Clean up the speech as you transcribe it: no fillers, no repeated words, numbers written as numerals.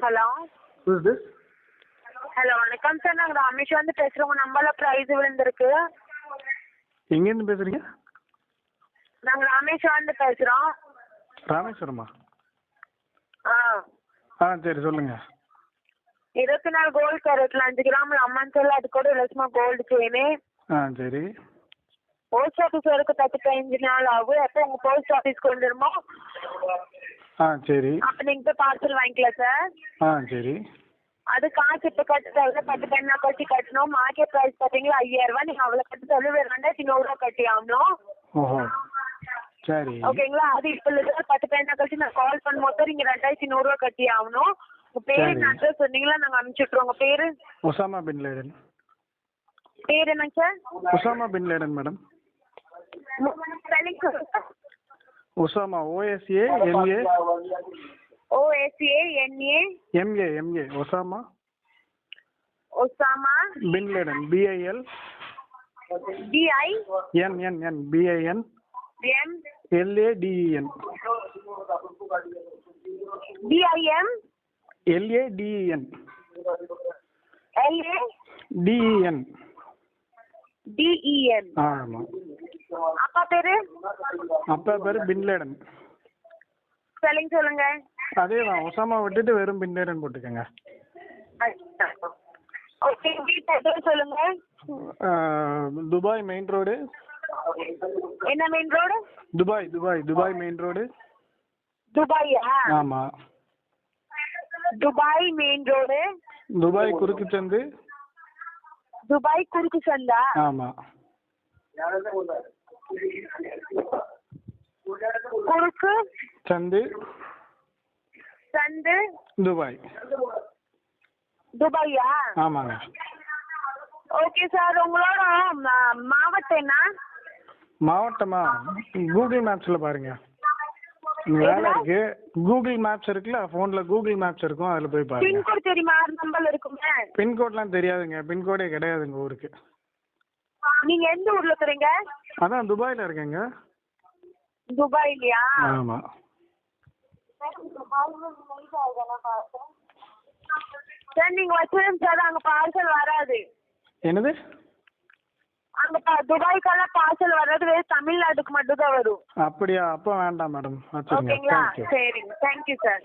Hello. Who is this? Hello வணக்கம் sir, நாங்கள் ரமேஷ் வந்து பேசுகிறோம். உங்கள் நம்பரில் ப்ரைஸ் விழுந்திருக்கு. எங்கேருந்து பேசுறீங்க? நாங்கள் ரமேஷ் வந்து பேசுகிறோம். ராமேஸ்வரமா? ஆ சரி சொல்லுங்க. 24 கோல்டு கேரட்டில் 5 கிராமில் அம்மன் செல், அது கூட லட்சமா கோல்டு செயினு. சரி. போஸ்ட் ஆஃபீஸ் வரைக்கும் 35 நாள் ஆகும். எப்போ உங்கள் போஸ்ட் ஆஃபீஸ்க்கு வந்துடுமோ சரி. அப்போ நீங்கள் போய் பார்சல் வாங்கிக்கலாம் சார். சரி. அது காசு இப்போ கட்ட தேவை, 10 பெண்ணா கட்டி கட்டணும். மார்க்கெட் ப்ரைஸ் பார்த்தீங்களா 5000 நீங்கள் அவ்வளோ கட்ட தேவை, 2100 கட்டி ஆகணும். ஓஹோ சரி. ஓகேங்களா? அது இப்போ இல்லை, 10 பெண்ணா கட்டி நான் கால் பண்ணும்போது நீங்கள் 2100 கட்டி ஆகணும். உங்கள் பேர் என்ன அட்ரஸ் சொன்னீங்களா நாங்கள் அனுப்பிச்சி விட்ருவோம். உங்கள் பேர்? Osama bin Laden. பேர் என்னங்க sir? Osama bin Laden madam. Spelling சொல்லுங்க. Osama OSAMA. OSANA. MA Osama. Osama bin Laden BIL. BIN. BIN LADEN. BIM LADEN. DEN. ஆமா. அப்பா பேரு? அப்பா பேரு பின் லேடன். ஸ்பெல்லிங் சொல்லுங்க. அதேதான், ஒசாமா விட்டுட்டு வெறும் பின் லேடன் போட்டுக்கோங்க. ஓகே, வீட்டு அட்ரஸ் சொல்லுங்க. Dubai main road. என்ன main road? Dubai main road. துபாயா? ஆமா. Dubai main road. துபாய் குறுக்கு சந்து. துபாய் குறுக்கு சந்தா? ஆமா. குறுக்கு சந்து துபாய். துபாயா? ஆமாங்க. ஓகே சார், உங்களோட மாவட்டம் என்ன? மாவட்டமா? கூகுள் மேப்ஸ்ல பாருங்க, வேலை இருக்கு. கூகுள் மேப்ஸ் இருக்குல்ல, போன்ல கூகுள் மேப்ஸ் இருக்கும், அதுல போய் பாருங்க. பின்கோட் தெரியுமா? நம்பர் இருக்குமே. பின்கோட்லாம் தெரியாதுங்க, பின்கோடே கிடையாதுங்க ஊருக்கு. நீங்க எந்த ஊர்ல இருக்கீங்க? அதான் துபாயில இருக்கேங்க. துபாய்லயா? ஆமா. சார் நீங்க வச்சிருங்க சார், அங்க பார்சல் வராது. என்னது? அங்க துபாய்க்கெல்லாம் பார்சல் வராது, வெறும் தமிழ்நாட்டுக்கு மட்டும் தான் வரும். அப்படியா? அப்போ வேண்டாம் மேடம், வச்சுருங்க. ஓகேங்களா? சரிங்க, தேங்க்யூ சார்.